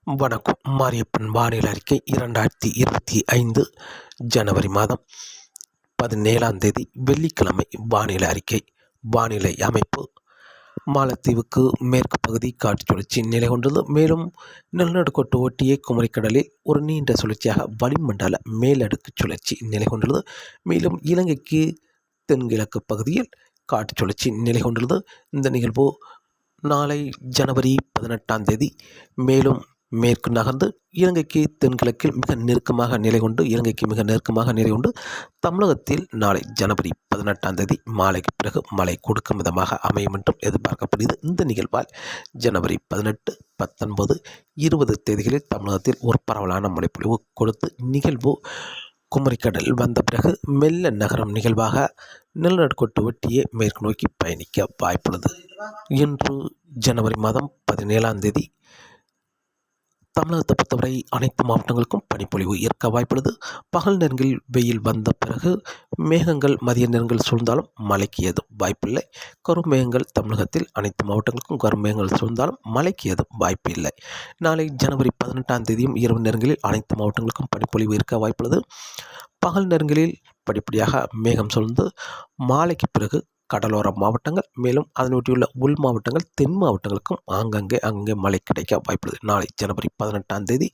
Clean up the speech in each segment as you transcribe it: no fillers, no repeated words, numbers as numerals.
வணக்கம். மாரியப்பன் வானிலை அறிக்கை 2025 ஜனவரி மாதம் 17ஆம் தேதி வெள்ளிக்கிழமை வானிலை அறிக்கை. வானிலை அமைப்பு: மாலத்தீவுக்கு மேற்கு பகுதி காற்று சுழற்சி நிலை கொண்டுள்ளது. மேலும் நிலநடுக்கோட்டு ஒட்டிய குமரிக்கடலில் ஒரு நீண்ட சுழற்சியாக வளிமண்டல மேலடுக்கு சுழற்சி நிலை கொண்டுள்ளது. மேலும் இலங்கைக்கு தென்கிழக்கு பகுதியில் காற்று சுழற்சி நிலை கொண்டுள்ளது. இந்த நிகழ்வு நாளை ஜனவரி 18ஆம் தேதி மேலும் மேற்கு நகர்ந்து இலங்கைக்கு தென்கிழக்கில் மிக நெருக்கமாக நிலை கொண்டு தமிழகத்தில் நாளை ஜனவரி 18ஆம் தேதி மாலைக்கு பிறகு மழை கொடுக்கும் விதமாக அமையும் என்றும் எதிர்பார்க்கப்படுகிறது. இந்த நிகழ்வால் ஜனவரி 18, 19, 20 தேதிகளில் தமிழகத்தில் ஒரு பரவலான மழைப்பொழிவு கொடுத்து நிகழ்வு குமரிக்கடல் வந்த பிறகு மெல்ல நகரம் நிகழ்வாக நிலநடுக்கோட்டு ஒட்டியே மேற்கு நோக்கி பயணிக்க வாய்ப்புள்ளது. இன்று ஜனவரி மாதம் 17ஆம் தேதி தமிழகத்தை பொறுத்தவரை அனைத்து மாவட்டங்களுக்கும் பனிப்பொழிவு இருக்க வாய்ப்புள்ளது. பகல் நேரங்களில் வெயில் வந்த பிறகு மேகங்கள் மதிய நேரங்கள் சூழ்ந்தாலும் மழைக்கு ஏதும் வாய்ப்பில்லை. கருமேகங்கள் தமிழகத்தில் அனைத்து மாவட்டங்களுக்கும் கருமேகங்கள் சூழ்ந்தாலும் மழைக்கு ஏதும் வாய்ப்பு இல்லை. நாளை ஜனவரி 18ஆம் தேதியும் இரவு நேரங்களில் அனைத்து மாவட்டங்களுக்கும் பனிப்பொழிவு இருக்க வாய்ப்புள்ளது. பகல் நேரங்களில் படிப்படியாக மேகம் சூழ்ந்து மாலைக்கு பிறகு கடலோர மாவட்டங்கள் மேலும் அதனையொட்டியுள்ள உள் மாவட்டங்கள் தென் மாவட்டங்களுக்கும் அங்கங்கே மழை கிடைக்க வாய்ப்புள்ளது. நாளை ஜனவரி 18ஆம் தேதி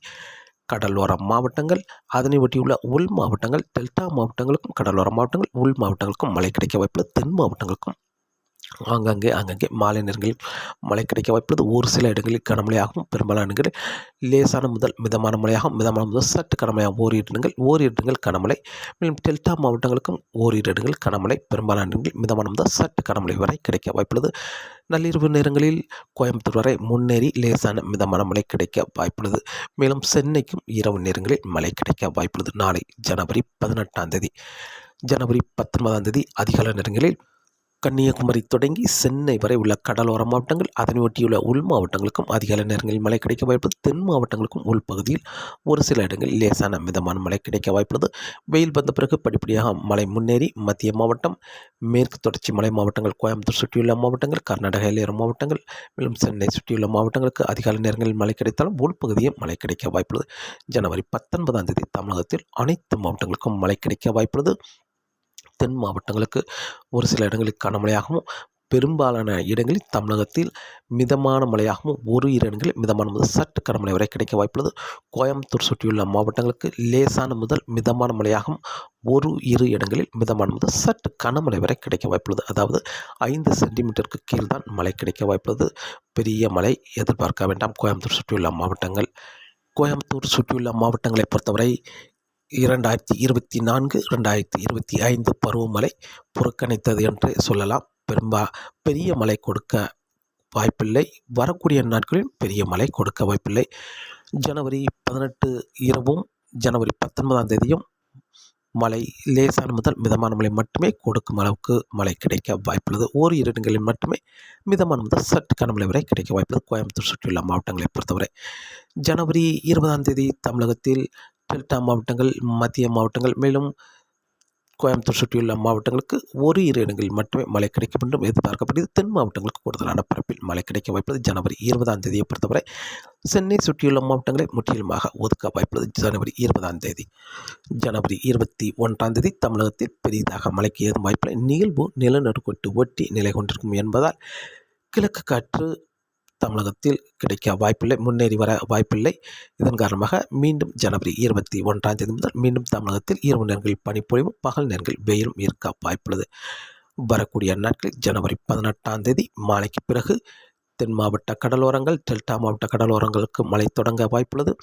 கடலோர மாவட்டங்கள் அதனை ஒட்டியுள்ள உள் மாவட்டங்கள் டெல்டா மாவட்டங்களுக்கும் கடலோர மாவட்டங்கள் உள் மாவட்டங்களுக்கும் மழை கிடைக்க வாய்ப்புள்ளது. தென் மாவட்டங்களுக்கும் அங்கங்கே மாலை நேரங்களில் மழை கிடைக்க வாய்ப்புள்ளது. ஒரு சில இடங்களில் கனமழையாகவும் பெரும்பாலான இடங்களில் லேசான முதல் மிதமான மழையாகவும் மிதமான முதல் சற்று கனமழையாகவும் ஓரிரு இடங்கள் கனமழை. மேலும் டெல்டா மாவட்டங்களுக்கும் ஓரிரு இடங்கள் கனமழை, பெரும்பாலான இடங்களில் மிதமான முதல் சற்று கனமழை வரை கிடைக்க வாய்ப்புள்ளது. நள்ளிரவு நேரங்களில் கோயம்புத்தூர் வரை முன்னேறி லேசான மிதமான மழை கிடைக்க வாய்ப்புள்ளது. மேலும் சென்னைக்கும் இரவு நேரங்களில் மழை கிடைக்க வாய்ப்புள்ளது. நாளை ஜனவரி 18ஆம் தேதி ஜனவரி 19ஆம் தேதி அதிகாலை நேரங்களில் கன்னியாகுமரி தொடங்கி சென்னை வரை உள்ள கடலோர மாவட்டங்கள் அதனை ஒட்டியுள்ள உள் மாவட்டங்களுக்கும் அதிகாலை நேரங்களில் மழை கிடைக்க வாய்ப்புள்ளது. தென் மாவட்டங்களுக்கும் உள்பகுதியில் ஒரு சில இடங்களில் லேசான மிதமான மழை கிடைக்க வாய்ப்புள்ளது. வெயில் வந்த பிறகு படிப்படியாக மழை முன்னேறி மத்திய மாவட்டம், மேற்கு தொடர்ச்சி மலை மாவட்டங்கள், கோயம்புத்தூர் சுற்றியுள்ள மாவட்டங்கள், கர்நாடக எல்லையோர மாவட்டங்கள் மேலும் சென்னை சுற்றியுள்ள மாவட்டங்களுக்கு அதிகாலை நேரங்களில் மழை கிடைத்தாலும் உள்பகுதியில் மழை கிடைக்க வாய்ப்புள்ளது. ஜனவரி 19ஆம் தேதி தமிழகத்தில் அனைத்து மாவட்டங்களுக்கும் மழை கிடைக்க வாய்ப்புள்ளது. தென் மாவட்டங்களுக்கு ஒரு சில இடங்களில் கனமழையாகவும் பெரும்பாலான இடங்களில் தமிழகத்தில் மிதமான மழையாகவும் ஒரு இரு இடங்களில் மிதமான முதல் சற்று கனமழை வரை கிடைக்க வாய்ப்புள்ளது. கோயம்புத்தூர் சுற்றியுள்ள மாவட்டங்களுக்கு லேசான முதல் மிதமான மழையாகவும் ஒரு இரு இடங்களில் மிதமான முதல் சற்று கனமழை வரை கிடைக்க வாய்ப்புள்ளது. அதாவது 5 சென்டிமீட்டருக்கு கீழ் தான் மழை கிடைக்க வாய்ப்புள்ளது. பெரிய மழை எதிர்பார்க்க வேண்டாம். கோயம்புத்தூர் சுற்றியுள்ள மாவட்டங்களை பொறுத்தவரை 2024, 2025 பருவமழை புறக்கணித்தது என்று சொல்லலாம். பெரிய மழை கொடுக்க வாய்ப்பில்லை. வரக்கூடிய நாட்களில் பெரிய மழை கொடுக்க வாய்ப்பில்லை. ஜனவரி 18 இரவும் ஜனவரி 19ஆம் தேதியும் மழை லேசான முதல் மிதமான மழை மட்டுமே கொடுக்கும் அளவுக்கு மழை கிடைக்க வாய்ப்புள்ளது. ஓர் இரு இடங்களில் மட்டுமே மிதமான முதல் சற்று கனமழை வரை கிடைக்க வாய்ப்புள்ளது. கோயம்புத்தூர் சுற்றியுள்ள மாவட்டங்களை பொறுத்தவரை ஜனவரி 20ஆம் தேதி தமிழகத்தில் டெல்டா மாவட்டங்கள், மத்திய மாவட்டங்கள் மேலும் கோயம்புத்தூர் சுற்றியுள்ள மாவட்டங்களுக்கு ஒரு இரு இடங்களில் மட்டுமே மழை கிடைக்கும் என்றும் எதிர்பார்க்கப்படுகிறது. தென் மாவட்டங்களுக்கு கூடுதலான பரப்பில் மழை கிடைக்க வாய்ப்புள்ளது. ஜனவரி 20ஆம் தேதியை பொறுத்தவரை சென்னை சுற்றியுள்ள மாவட்டங்களை முற்றிலுமாக ஒதுக்க வாய்ப்புள்ளது. ஜனவரி 20ஆம் தேதி ஜனவரி 21ஆம் தேதி தமிழகத்தில் பெரிதாக மழைக்கு ஏதும் வாய்ப்பில்லை. நிகழ்வு நிலநடுக்கோட்டு ஒட்டி நிலை கொண்டிருக்கும் என்பதால் கிழக்கு காற்று தமிழகத்தில் கிடைக்க வாய்ப்பில்லை, முன்னேறி வர வாய்ப்பில்லை. இதன் காரணமாக மீண்டும் ஜனவரி 21ஆம் தேதி முதல் மீண்டும் தமிழகத்தில் இரவு நேரங்களில் பனிப்பொழிவும் பகல் நேரங்களில் வெயிலும் இருக்க வாய்ப்புள்ளது. வரக்கூடிய நாட்களில் ஜனவரி 18ஆம் தேதி மாலைக்கு பிறகு தென் மாவட்ட கடலோரங்கள், டெல்டா மாவட்ட கடலோரங்களுக்கு மழை தொடங்க வாய்ப்புள்ளது.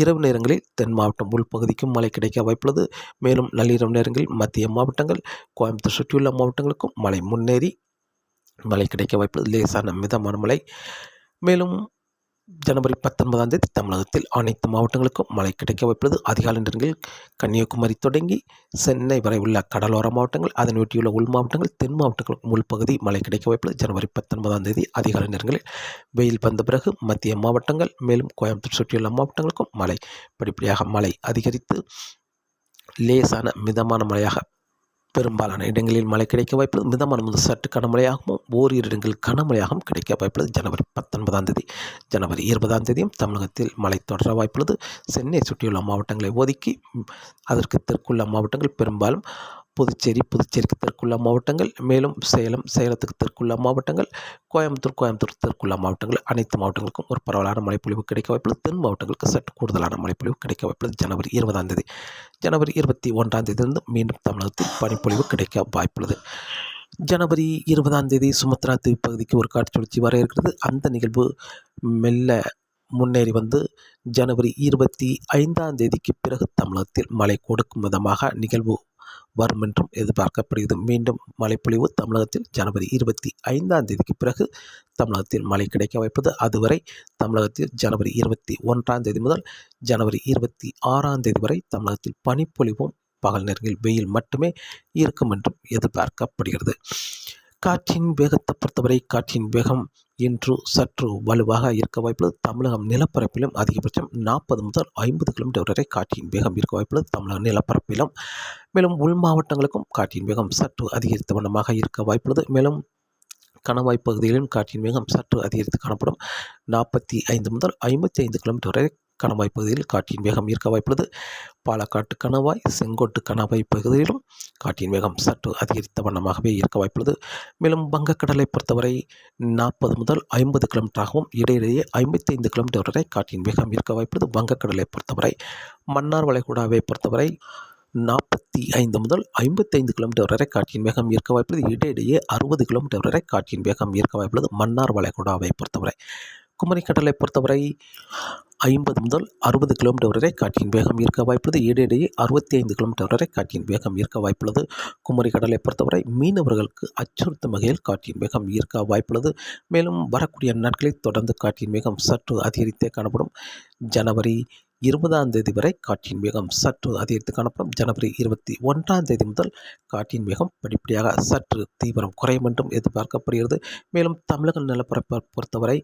இரவு நேரங்களில் தென் மாவட்டம் உள்பகுதிக்கும் மழை கிடைக்க வாய்ப்புள்ளது. மேலும் நள்ளிரவு நேரங்களில் மத்திய மாவட்டங்கள், கோயம்புத்தூர் சுற்றியுள்ள மாவட்டங்களுக்கும் மழை முன்னேறி மழை கிடைக்க வாய்ப்புள்ளது. லேசான மிதமான மழை. மேலும் ஜனவரி 19ஆம் தேதி தமிழகத்தில் அனைத்து மாவட்டங்களுக்கும் மழை கிடைக்க வாய்ப்புள்ளது. அதிகாலை நேரங்களில் கன்னியாகுமரி தொடங்கி சென்னை வரை உள்ள கடலோர மாவட்டங்கள் அதனை ஒட்டியுள்ள உள் மாவட்டங்கள் தென் மாவட்டங்களுக்கும் உள்பகுதி மழை கிடைக்க வாய்ப்புள்ளது. ஜனவரி 19ஆம் தேதி அதிகாலை நேரங்களில் வெயில் வந்த பிறகு மத்திய மாவட்டங்கள் மேலும் கோயம்புத்தூர் சுற்றியுள்ள மாவட்டங்களுக்கும் படிப்படியாக மழை அதிகரித்து லேசான மிதமான மழையாக பெரும்பாலான இடங்களில் மழை கிடைக்க வாய்ப்புள்ளது. மிதமான முதல் சற்று கனமழையாகவும் ஓரிரு இடங்களில் கனமழையாகவும் கிடைக்க வாய்ப்புள்ளது. ஜனவரி 19ஆம் தேதி ஜனவரி 20ஆம் தேதியும் தமிழகத்தில் மழை தொடர வாய்ப்புள்ளது. சென்னை சுற்றியுள்ள மாவட்டங்களை ஒதுக்கி அதற்கு தெற்குள்ள மாவட்டங்கள் பெரும்பாலும் புதுச்சேரிக்கு தெற்குள்ள மாவட்டங்கள், மேலும் சேலத்துக்கு தெற்குள்ள மாவட்டங்கள், கோயம்புத்தூர் தெற்குள்ள மாவட்டங்கள், அனைத்து மாவட்டங்களுக்கும் ஒரு பரவலான மழைப்பொழிவு கிடைக்க வாய்ப்புள்ளது. தென் மாவட்டங்களுக்கு சற்று கூடுதலான மழைப்பொழிவு கிடைக்க வாய்ப்புள்ளது. ஜனவரி 20ஆம் தேதி ஜனவரி 21ஆம் தேதியிலிருந்து மீண்டும் தமிழகத்தில் பனிப்பொழிவு கிடைக்க வாய்ப்புள்ளது. ஜனவரி 20ஆம் தேதி சுமத்ரா தீவு பகுதிக்கு ஒரு காற்று சுழற்சி வர இருக்கிறது. அந்த நிகழ்வு மெல்ல முன்னேறி வந்து ஜனவரி 25ஆம் தேதிக்கு பிறகு தமிழகத்தில் மழை கொடுக்கும் விதமாக நிகழ்வு வரும் என்றும் எதிர்பார்க்கப்படுகிறது. மீண்டும் மழைப்பொழிவு தமிழகத்தில் ஜனவரி 25ஆம் தேதிக்கு பிறகு தமிழகத்தில் மழை கிடைக்க வாய்ப்பது. அதுவரை தமிழகத்தில் ஜனவரி 21ஆம் தேதி முதல் ஜனவரி 26ஆம் தேதி வரை தமிழகத்தில் பனிப்பொழிவும் பகல் நேரங்களில் வெயில் மட்டுமே இருக்கும் என்றும் எதிர்பார்க்கப்படுகிறது. காற்றின் வேகத்தை பொறுத்தவரை காற்றின் வேகம் இன்று சற்று வலுவாக இருக்க வாய்ப்புள்ளது. தமிழகம் நிலப்பரப்பிலும் அதிகபட்சம் 40 முதல் 50 கிலோமீட்டர் வரை காற்றின் வேகம் இருக்க வாய்ப்புள்ளது. தமிழக நிலப்பரப்பிலும் மேலும் உள் மாவட்டங்களுக்கும் காற்றின் வேகம் சற்று அதிகரித்த வண்ணமாக இருக்க வாய்ப்புள்ளது. மேலும் கணவாய் பகுதிகளிலும் காற்றின் வேகம் சற்று அதிகரித்து காணப்படும். 45 முதல் 55 கிலோமீட்டர் வரை கணவாய் பகுதியில் காற்றின் வேகம் இருக்க வாய்ப்புள்ளது. பாலக்காட்டு கணவாய், செங்கோட்டு கணவாய் பகுதியிலும் காற்றின் வேகம் சற்று அதிகரித்த வண்ணமாகவே இருக்க வாய்ப்புள்ளது. மேலும் வங்கக்கடலை பொறுத்தவரை 40 முதல் 50 கிலோமீட்டராகவும் இடையிடையே 55 கிலோமீட்டர் வரை காற்றின் வேகம் இருக்க வாய்ப்புள்ளது. வங்கக்கடலை பொறுத்தவரை மன்னார் வளைகுடாவை பொறுத்தவரை 45 முதல் 55 கிலோமீட்டர் வரை காற்றின் வேகம் இருக்க வாய்ப்புள்ளது. இடையிடையே 60 கிலோமீட்டர் வரை காற்றின் வேகம் இருக்க வாய்ப்புள்ளது. மன்னார் வளைகுடாவை பொறுத்தவரை. குமரிக்கடலை பொறுத்தவரை 50 முதல் 60 கிலோமீட்டர் வரை காற்றின் வேகம் இருக்க வாய்ப்புள்ளது. இடையிடையே 65 கிலோமீட்டர் வரை காற்றின் வேகம் இருக்க வாய்ப்புள்ளது. குமரி கடலை பொறுத்தவரை மீனவர்களுக்கு அச்சுறுத்தும் வகையில் காற்றின் வேகம் இருக்க வாய்ப்புள்ளது. மேலும் வரக்கூடிய நாட்களில் தொடர்ந்து காற்றின் வேகம் சற்று அதிகரித்தே காணப்படும். ஜனவரி 20ஆம் தேதி வரை காற்றின் வேகம் சற்று அதிகரித்து காணப்படும். ஜனவரி 21ஆம் தேதி முதல் காற்றின் வேகம் படிப்படியாக சற்று தீவிரம் குறையும் என்றும் எதிர்பார்க்கப்படுகிறது. மேலும் தமிழக நிலப்பரப்பை பொறுத்தவரை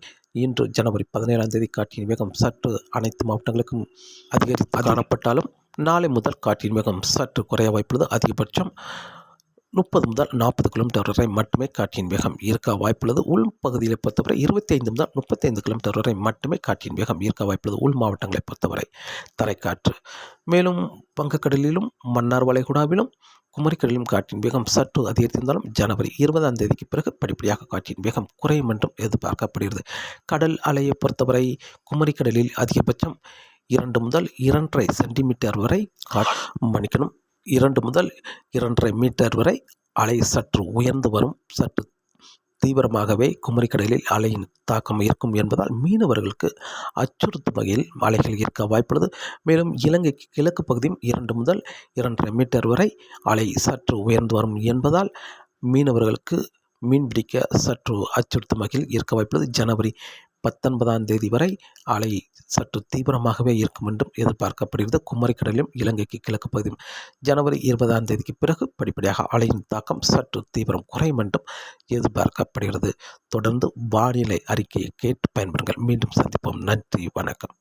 இன்று ஜனவரி 17ஆம் தேதி காற்றின் வேகம் சற்று அனைத்து மாவட்டங்களுக்கும் அதிகரித்து காணப்பட்டாலும் நாளை முதல் காற்றின் வேகம் சற்று குறைய வாய்ப்புள்ளது. அதிகபட்சம் 30 முதல் 40 கிலோமீட்டர் வரை மட்டுமே காற்றின் வேகம் இருக்க வாய்ப்புள்ளது. உள் பகுதியை பொறுத்தவரை 25 முதல் 35 கிலோமீட்டர் வரை மட்டுமே காற்றின் வேகம் இருக்க வாய்ப்புள்ளது. உள் மாவட்டங்களை பொறுத்தவரை தரைக்காற்று. மேலும் வங்கக்கடலிலும் மன்னார் வளைகுடாவிலும் குமரிக்கடலிலும் காற்றின் வேகம் சற்று அதிகரித்திருந்தாலும் ஜனவரி 20ஆம் தேதிக்கு பிறகு படிப்படியாக காற்றின் வேகம் குறையும் என்றும் எதிர்பார்க்கப்படுகிறது. கடல் அலையை பொறுத்தவரை குமரிக்கடலில் அதிகபட்சம் 2 முதல் 2.5 சென்டிமீட்டர் வரை 2 முதல் 2.5 மீட்டர் வரை அலை சற்று உயர்ந்து வரும். சற்று தீவிரமாகவே குமரிக்கடலில் அலையின் தாக்கம் இருக்கும் என்பதால் மீனவர்களுக்கு அச்சுறுத்தும் வகையில் அலைகள் இருக்க வாய்ப்புள்ளது. மேலும் இலங்கைக்கு கிழக்கு பகுதியும் 2 முதல் 2.5 மீட்டர் வரை அலை சற்று உயர்ந்து வரும் என்பதால் மீனவர்களுக்கு மீன்பிடிக்க சற்று அச்சுறுத்தும் வகையில் இருக்க வாய்ப்புள்ளது. ஜனவரி 19ஆம் தேதி வரை அலை சற்று தீவிரமாகவே இருக்கும் என்றும் எதிர்பார்க்கப்படுகிறது. குமரிக்கடலிலும் இலங்கைக்கு கிழக்கு பகுதியும் ஜனவரி 20ஆம் தேதிக்கு பிறகு படிப்படியாக அலையின் தாக்கம் சற்று தீவிரம் குறையும் என்றும் எதிர்பார்க்கப்படுகிறது. தொடர்ந்து வானிலை அறிக்கையை கேட்டு பயன்பெறுங்கள். மீண்டும் சந்திப்போம். நன்றி, வணக்கம்.